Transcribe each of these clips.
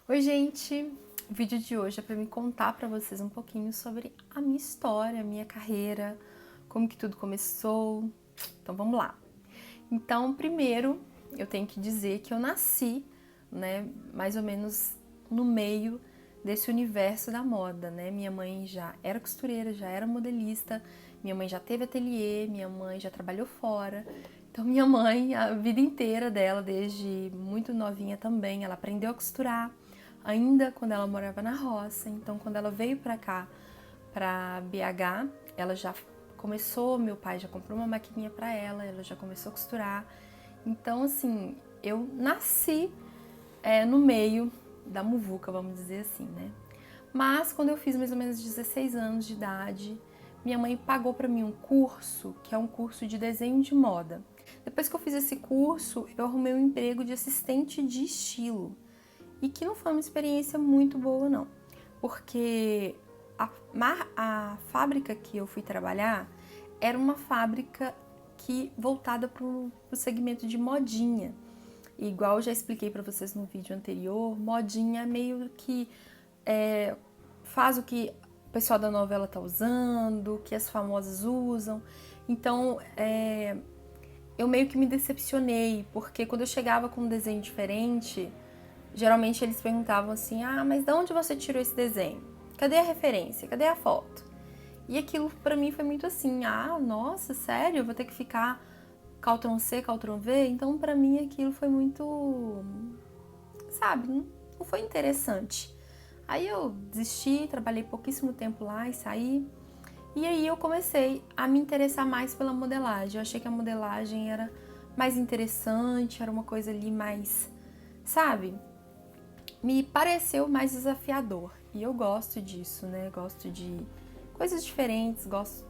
Oi, gente! O vídeo de hoje é para me contar para vocês um pouquinho sobre a minha história, a minha carreira, como que tudo começou. Então vamos lá. Então, primeiro, eu tenho que dizer que eu nasci, né, mais ou menos no meio desse universo da moda, né? Minha mãe já era costureira, já era modelista, minha mãe já teve ateliê, minha mãe já trabalhou fora. Então, minha mãe, a vida inteira dela, desde muito novinha também, ela aprendeu a costurar, ainda quando ela morava na roça. Então, quando ela veio pra cá, pra BH, ela já começou, meu pai já comprou uma maquininha pra ela já começou a costurar. Então, assim, eu nasci no meio da muvuca, vamos dizer assim, né? Mas quando eu fiz mais ou menos 16 anos de idade, minha mãe pagou para mim um curso, que é um curso de desenho de moda. Depois que eu fiz esse curso, eu arrumei um emprego de assistente de estilo. E que não foi uma experiência muito boa, não. Porque a fábrica que eu fui trabalhar era uma fábrica que voltada para o segmento de modinha. E igual eu já expliquei para vocês no vídeo anterior, modinha meio que faz o que o pessoal da novela tá usando, o que as famosas usam. Então, eu meio que me decepcionei, porque quando eu chegava com um desenho diferente, geralmente eles perguntavam assim: ah, mas de onde você tirou esse desenho? Cadê a referência? Cadê a foto? E aquilo pra mim foi muito assim: ah, nossa, sério? Eu vou ter que ficar Ctrl C, Ctrl V? Então pra mim aquilo foi muito, sabe, não foi interessante. Aí eu desisti, trabalhei pouquíssimo tempo lá e saí. E aí eu comecei a me interessar mais pela modelagem. Eu achei que a modelagem era mais interessante, era uma coisa ali mais, sabe? Me pareceu mais desafiador. E eu gosto disso, né? Gosto de coisas diferentes, gosto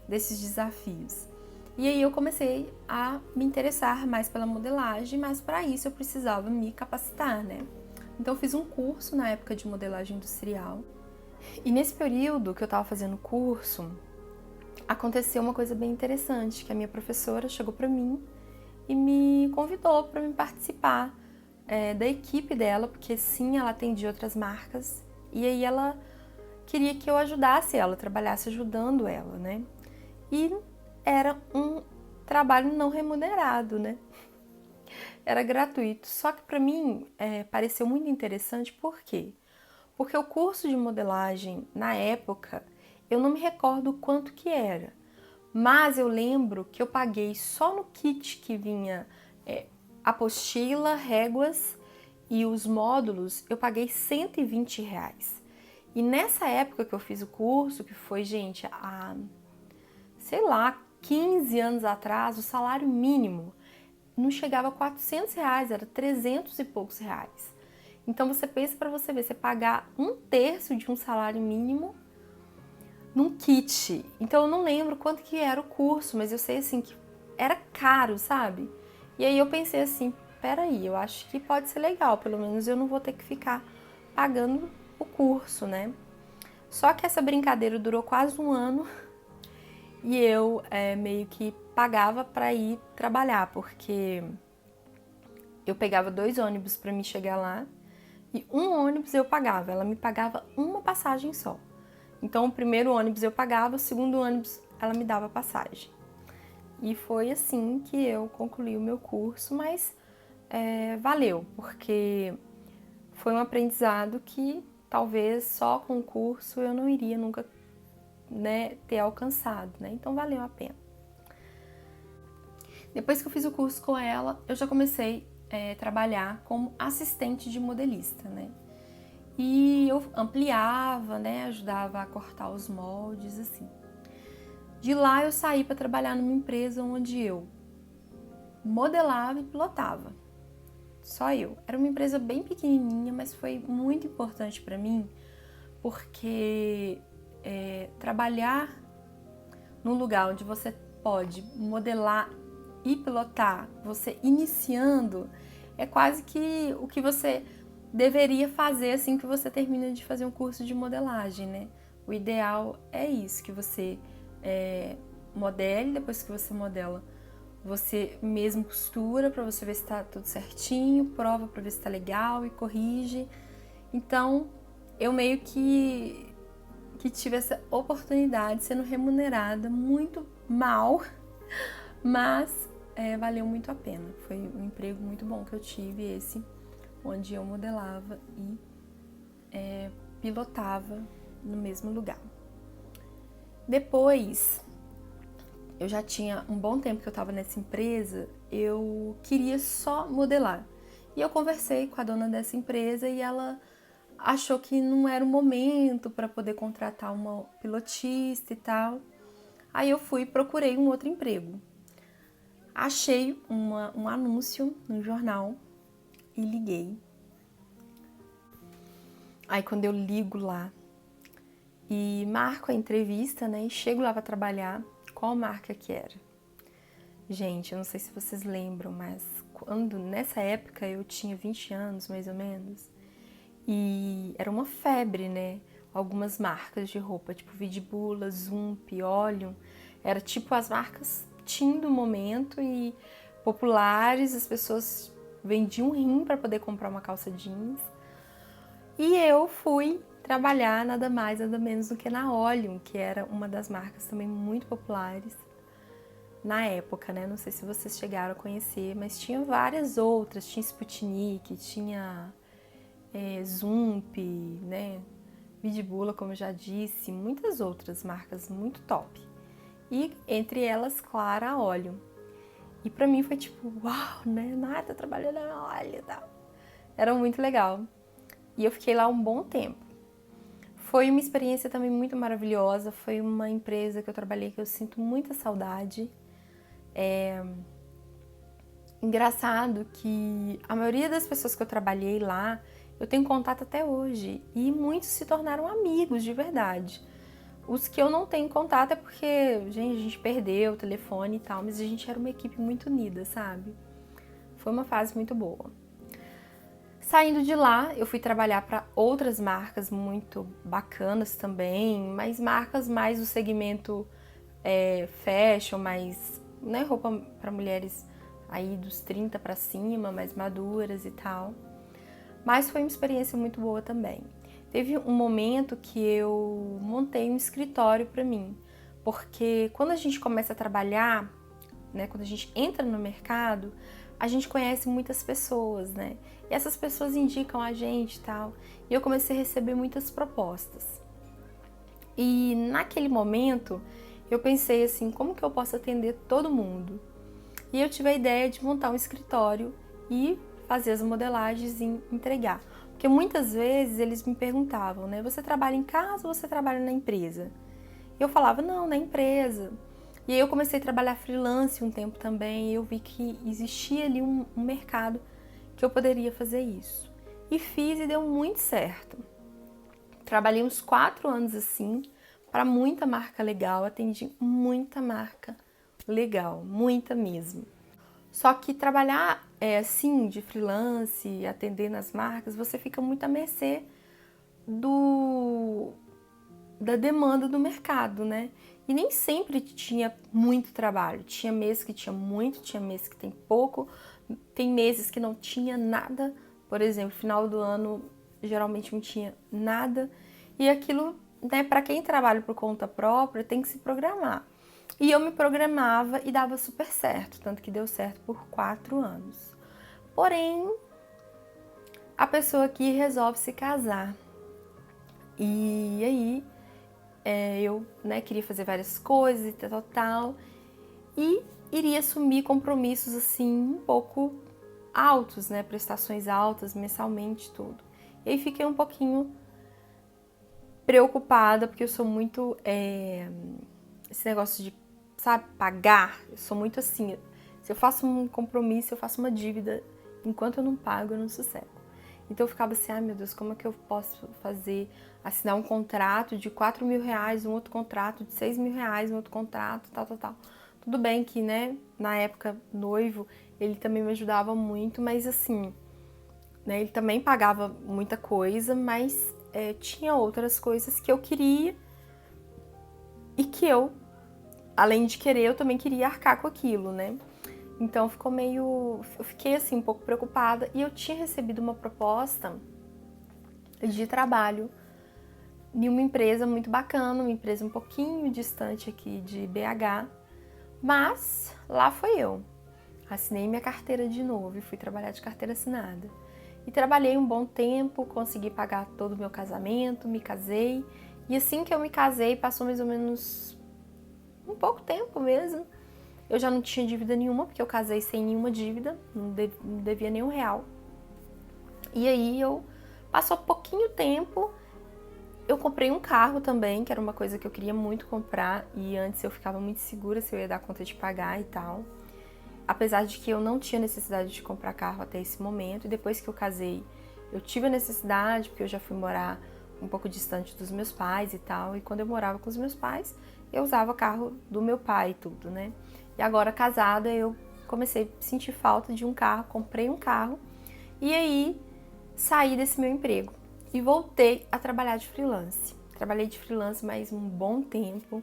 desses desafios. E aí eu comecei a me interessar mais pela modelagem, mas para isso eu precisava me capacitar, né? Então eu fiz um curso na época de modelagem industrial. E nesse período que eu estava fazendo o curso, aconteceu uma coisa bem interessante, que a minha professora chegou para mim e me convidou para me participar da equipe dela, porque sim, ela atendia outras marcas, e aí ela queria que eu ajudasse ela, trabalhasse ajudando ela, né? E era um trabalho não remunerado, né? Era gratuito, só que para mim pareceu muito interessante, por quê? Porque o curso de modelagem, na época, eu não me recordo quanto que era, mas eu lembro que eu paguei só no kit que vinha apostila, réguas e os módulos, eu paguei R$ 120. E nessa época que eu fiz o curso, que foi, gente, há, sei lá, 15 anos atrás, o salário mínimo não chegava a R$ 400, era 300 e poucos reais. Então você pensa para você ver, você pagar um terço de um salário mínimo num kit. Então eu não lembro quanto que era o curso, mas eu sei assim que era caro, sabe? E aí eu pensei assim, peraí, eu acho que pode ser legal, pelo menos eu não vou ter que ficar pagando o curso, né? Só que essa brincadeira durou quase um ano e eu meio que pagava para ir trabalhar, porque eu pegava 2 ônibus para me chegar lá e um ônibus eu pagava, ela me pagava uma passagem só. Então o primeiro ônibus eu pagava, o segundo ônibus ela me dava passagem. E foi assim que eu concluí o meu curso, mas valeu, porque foi um aprendizado que talvez só com o curso eu não iria nunca, né, ter alcançado, né? Então valeu a pena. Depois que eu fiz o curso com ela, eu já comecei a trabalhar como assistente de modelista, né? E eu ampliava, né, ajudava a cortar os moldes, assim. De lá eu saí para trabalhar numa empresa onde eu modelava e pilotava. Só eu. Era uma empresa bem pequenininha, mas foi muito importante para mim, porque trabalhar num lugar onde você pode modelar e pilotar, você iniciando, é quase que o que você deveria fazer assim que você termina de fazer um curso de modelagem, né? O ideal é isso, que você modele, depois que você modela você mesmo costura para você ver se tá tudo certinho, prova para ver se tá legal e corrige. Então, eu meio que tive essa oportunidade sendo remunerada muito mal, mas valeu muito a pena. Foi um emprego muito bom que eu tive, esse, onde eu modelava e pilotava no mesmo lugar. Depois, eu já tinha um bom tempo que eu estava nessa empresa, eu queria só modelar. E eu conversei com a dona dessa empresa e ela achou que não era o momento para poder contratar uma pilotista e tal. Aí eu fui e procurei um outro emprego. Achei um anúncio no jornal e liguei. Aí quando eu ligo lá e marco a entrevista, né, e chego lá para trabalhar, qual marca que era? Gente, eu não sei se vocês lembram, mas nessa época eu tinha 20 anos, mais ou menos, e era uma febre, né? Algumas marcas de roupa, tipo Vidibula, Zump, Olium, era tipo as marcas teen do momento e populares, as pessoas vendiam um rim para poder comprar uma calça jeans. E eu fui trabalhar nada mais, nada menos do que na Olium, que era uma das marcas também muito populares na época, né? Não sei se vocês chegaram a conhecer, mas tinha várias outras, tinha Sputnik, tinha Zump, né? Vidibula, como eu já disse, muitas outras marcas muito top. E entre elas, claro, a Olium. E pra mim foi tipo, uau, né? Nada, trabalhando na Olium e tal. Era muito legal. E eu fiquei lá um bom tempo. Foi uma experiência também muito maravilhosa. Foi uma empresa que eu trabalhei que eu sinto muita saudade. Engraçado que a maioria das pessoas que eu trabalhei lá, eu tenho contato até hoje. E muitos se tornaram amigos de verdade. Os que eu não tenho contato é porque, gente, a gente perdeu o telefone e tal, mas a gente era uma equipe muito unida, sabe? Foi uma fase muito boa. Saindo de lá, eu fui trabalhar para outras marcas muito bacanas também, mas marcas mais do segmento fashion, mais, né, roupa para mulheres aí dos 30 para cima, mais maduras e tal. Mas foi uma experiência muito boa também. Teve um momento que eu montei um escritório para mim, porque quando a gente começa a trabalhar, né, quando a gente entra no mercado, a gente conhece muitas pessoas, né? E essas pessoas indicam a gente e tal. E eu comecei a receber muitas propostas. E naquele momento, eu pensei assim, como que eu posso atender todo mundo? E eu tive a ideia de montar um escritório e fazer as modelagens e entregar. Porque muitas vezes eles me perguntavam, né? Você trabalha em casa ou você trabalha na empresa? E eu falava, não, na empresa. E aí eu comecei a trabalhar freelance um tempo também e eu vi que existia ali um mercado que eu poderia fazer isso. E fiz e deu muito certo. Trabalhei uns 4 anos assim, para muita marca legal, atendi muita marca legal, muita mesmo. Só que trabalhar assim, de freelance, atender nas marcas, você fica muito à mercê da demanda do mercado, né? E nem sempre tinha muito trabalho. Tinha meses que tinha muito, tinha meses que tem pouco, tem meses que não tinha nada. Por exemplo, final do ano geralmente não tinha nada. E aquilo, né, para quem trabalha por conta própria, tem que se programar. E eu me programava e dava super certo, tanto que deu certo por 4 anos. Porém, a pessoa aqui resolve se casar. E aí, eu, né, queria fazer várias coisas e tal, e iria assumir compromissos assim um pouco altos, né, prestações altas mensalmente, tudo. E aí fiquei um pouquinho preocupada, porque eu sou muito esse negócio de, sabe, pagar, eu sou muito assim, se eu faço um compromisso, eu faço uma dívida, enquanto eu não pago, eu não sossego. Então eu ficava assim, ai meu Deus, como é que eu posso fazer, assinar um contrato de 4 mil reais, um outro contrato de 6 mil reais, um outro contrato, tal. Tudo bem que, né, na época, noivo, ele também me ajudava muito, mas assim, né, ele também pagava muita coisa, mas tinha outras coisas que eu queria e que eu, além de querer, eu também queria arcar com aquilo, né. Então eu fiquei assim um pouco preocupada e eu tinha recebido uma proposta de trabalho em uma empresa muito bacana, uma empresa um pouquinho distante aqui de BH, mas lá foi eu. Assinei minha carteira de novo e fui trabalhar de carteira assinada. E trabalhei um bom tempo, consegui pagar todo o meu casamento, me casei. E assim que eu me casei, passou mais ou menos um pouco tempo mesmo. Eu já não tinha dívida nenhuma, porque eu casei sem nenhuma dívida, não devia nenhum real. E aí passou pouquinho tempo, eu comprei um carro também, que era uma coisa que eu queria muito comprar. E antes eu ficava muito segura se eu ia dar conta de pagar e tal. Apesar de que eu não tinha necessidade de comprar carro até esse momento, e depois que eu casei, eu tive a necessidade, porque eu já fui morar um pouco distante dos meus pais e tal, e quando eu morava com os meus pais, eu usava o carro do meu pai e tudo, né? E agora, casada, eu comecei a sentir falta de um carro, comprei um carro, e aí saí desse meu emprego e voltei a trabalhar de freelance. Trabalhei de freelance mais um bom tempo,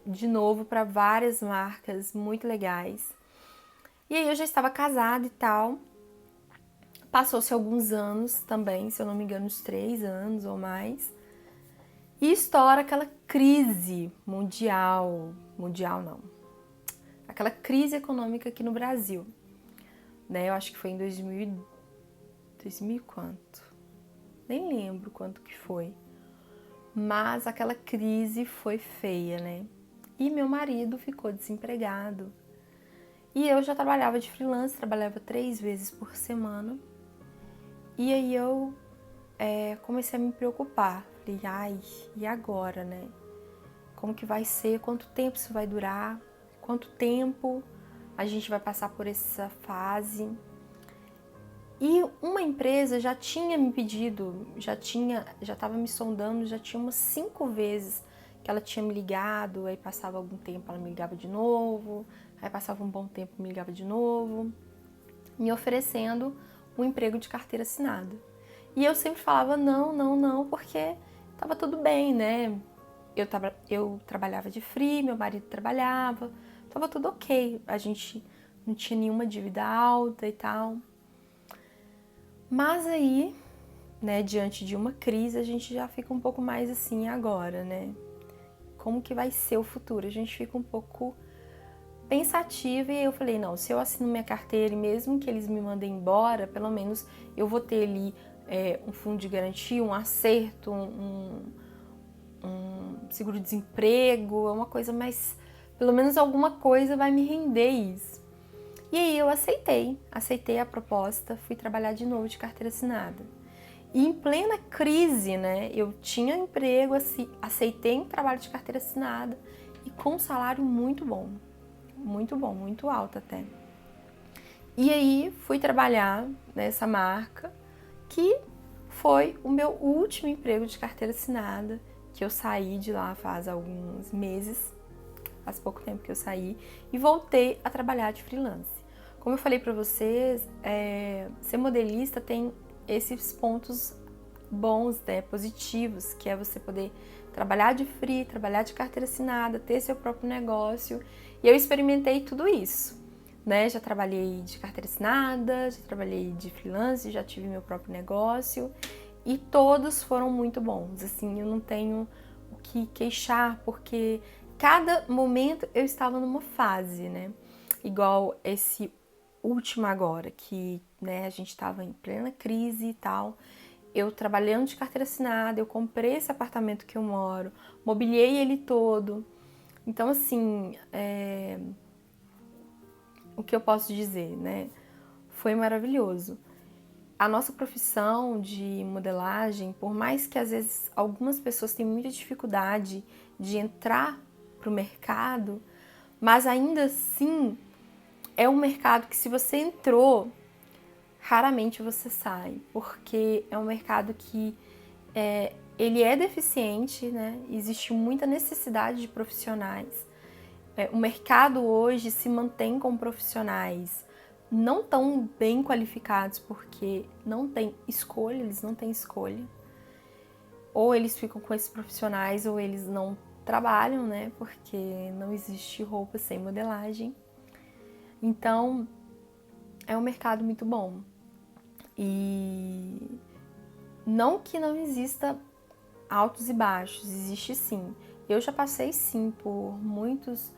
de novo para várias marcas muito legais. E aí eu já estava casada e tal. Passou-se alguns anos também, se eu não me engano, uns 3 anos ou mais. E estoura aquela crise mundial. Mundial não. Aquela crise econômica aqui no Brasil. Né? Eu acho que foi em 2000 e quanto? Nem lembro quanto que foi. Mas aquela crise foi feia, né? E meu marido ficou desempregado. E eu já trabalhava de freelance, trabalhava 3 vezes por semana. E aí eu comecei a me preocupar. Falei, ai, e agora, né? Como que vai ser? Quanto tempo isso vai durar? Quanto tempo a gente vai passar por essa fase? E uma empresa já tinha me pedido, já estava me sondando, já tinha umas 5 vezes que ela tinha me ligado, aí passava algum tempo ela me ligava de novo, aí passava um bom tempo me ligava de novo, me oferecendo um emprego de carteira assinada. E eu sempre falava não, não, não, porque tava tudo bem, né? Eu trabalhava de free, meu marido trabalhava, tava tudo ok, a gente não tinha nenhuma dívida alta e tal. Mas aí, né, diante de uma crise, a gente já fica um pouco mais assim agora, né? Como que vai ser o futuro? A gente fica um pouco pensativa e eu falei, não, se eu assino minha carteira e mesmo que eles me mandem embora, pelo menos eu vou ter ali um fundo de garantia, um acerto, um seguro-desemprego, é uma coisa mais... Pelo menos alguma coisa vai me render isso. E aí eu aceitei a proposta, fui trabalhar de novo de carteira assinada. E em plena crise, né, eu tinha emprego, aceitei um trabalho de carteira assinada e com um salário muito bom, muito alto até. E aí fui trabalhar nessa marca, que foi o meu último emprego de carteira assinada, que eu saí de lá faz alguns meses, faz pouco tempo que eu saí, e voltei a trabalhar de freelance. Como eu falei para vocês, ser modelista tem esses pontos bons, né, positivos, que é você poder trabalhar de free, trabalhar de carteira assinada, ter seu próprio negócio. E eu experimentei tudo isso, né? Já trabalhei de carteira assinada, já trabalhei de freelance, já tive meu próprio negócio e todos foram muito bons. Assim, eu não tenho o que queixar, porque cada momento eu estava numa fase, né? Igual esse último agora, que, né, a gente estava em plena crise e tal. Eu trabalhando de carteira assinada, eu comprei esse apartamento que eu moro, mobiliei ele todo. Então, assim, o que eu posso dizer, né? Foi maravilhoso. A nossa profissão de modelagem, por mais que às vezes algumas pessoas tenham muita dificuldade de entrar para o mercado, mas ainda assim é um mercado que, se você entrou, raramente você sai, porque é um mercado que ele é deficiente, né? Existe muita necessidade de profissionais. O mercado hoje se mantém com profissionais não tão bem qualificados, porque não tem escolha, eles não têm escolha. Ou eles ficam com esses profissionais, ou eles não trabalham, né? Porque não existe roupa sem modelagem. Então, é um mercado muito bom. E não que não exista altos e baixos, existe sim. Eu já passei sim por muitas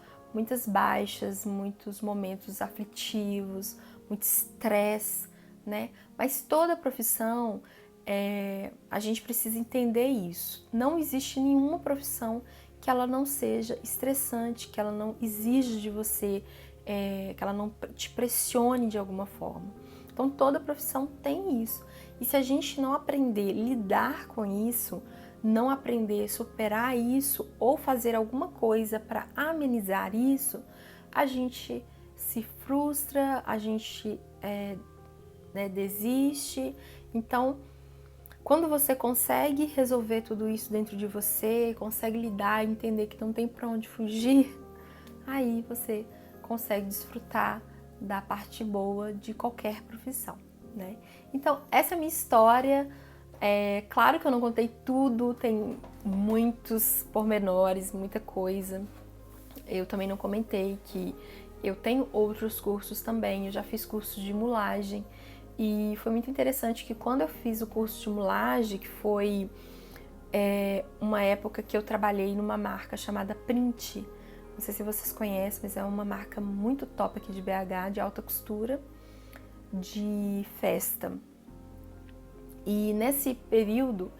baixas, muitos momentos aflitivos, muito estresse, né? Mas toda profissão, a gente precisa entender isso. Não existe nenhuma profissão que ela não seja estressante, que ela não exija de você, que ela não te pressione de alguma forma. Então toda profissão tem isso. E se a gente não aprender a lidar com isso, não aprender a superar isso ou fazer alguma coisa para amenizar isso, a gente se frustra, a gente desiste. Então, quando você consegue resolver tudo isso dentro de você, consegue lidar, entender que não tem para onde fugir, aí você consegue desfrutar da parte boa de qualquer profissão, né? Então, essa é a minha história. Claro que eu não contei tudo, tem muitos pormenores, muita coisa. Eu também não comentei que eu tenho outros cursos também, eu já fiz curso de mulagem e foi muito interessante que quando eu fiz o curso de mulagem, que foi uma época que eu trabalhei numa marca chamada Print, não sei se vocês conhecem, mas é uma marca muito top aqui de BH, de alta costura, de festa. E nesse período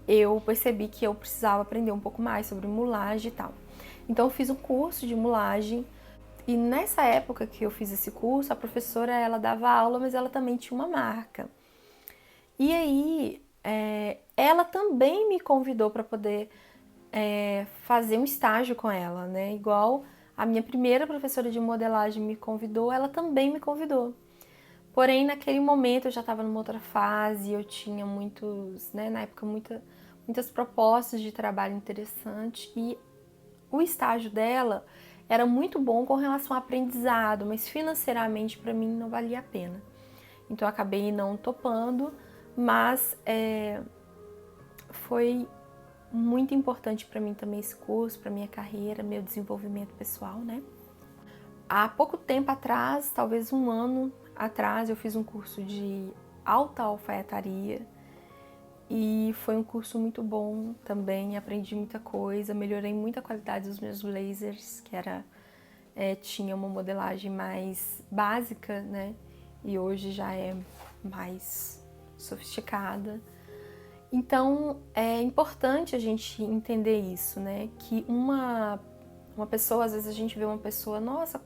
eu percebi que eu precisava aprender um pouco mais sobre mulagem e tal. Então eu fiz um curso de mulagem e nessa época que eu fiz esse curso, a professora ela dava aula, mas ela também tinha uma marca. E aí ela também me convidou para poder fazer um estágio com ela, né? Igual a minha primeira professora de modelagem me convidou, ela também me convidou. Porém, naquele momento eu já estava numa outra fase, eu tinha na época muitas propostas de trabalho interessantes e o estágio dela era muito bom com relação ao aprendizado, mas financeiramente para mim não valia a pena. Então eu acabei não topando, mas foi muito importante para mim também esse curso, para minha carreira, meu desenvolvimento pessoal, né? Há pouco tempo atrás, talvez um ano atrás, eu fiz um curso de alta alfaiataria e foi um curso muito bom também, aprendi muita coisa, melhorei muito a qualidade dos meus blazers, que tinha uma modelagem mais básica, né? E hoje já é mais sofisticada. Então, é importante a gente entender isso, né? Que uma pessoa, às vezes a gente vê uma pessoa, nossa,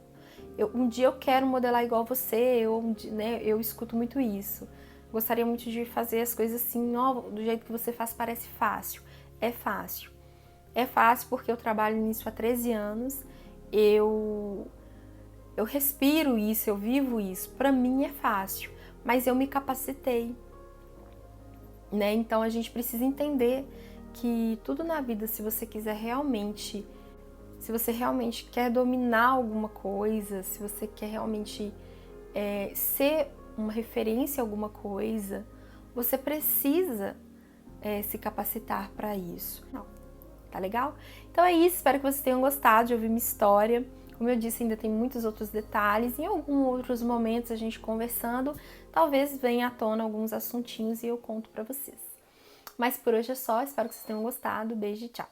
um dia eu quero modelar igual você, eu escuto muito isso. Gostaria muito de fazer as coisas assim, do jeito que você faz parece fácil. É fácil. É fácil porque eu trabalho nisso há 13 anos, eu respiro isso, eu vivo isso. Para mim é fácil, mas eu me capacitei, né? Então a gente precisa entender que tudo na vida, se você realmente quer dominar alguma coisa, se você quer realmente ser uma referência em alguma coisa, você precisa se capacitar para isso. Não, tá legal? Então é isso, espero que vocês tenham gostado de ouvir minha história. Como eu disse, ainda tem muitos outros detalhes. Em alguns outros momentos a gente conversando, talvez venha à tona alguns assuntinhos e eu conto para vocês. Mas por hoje é só, espero que vocês tenham gostado. Beijo e tchau!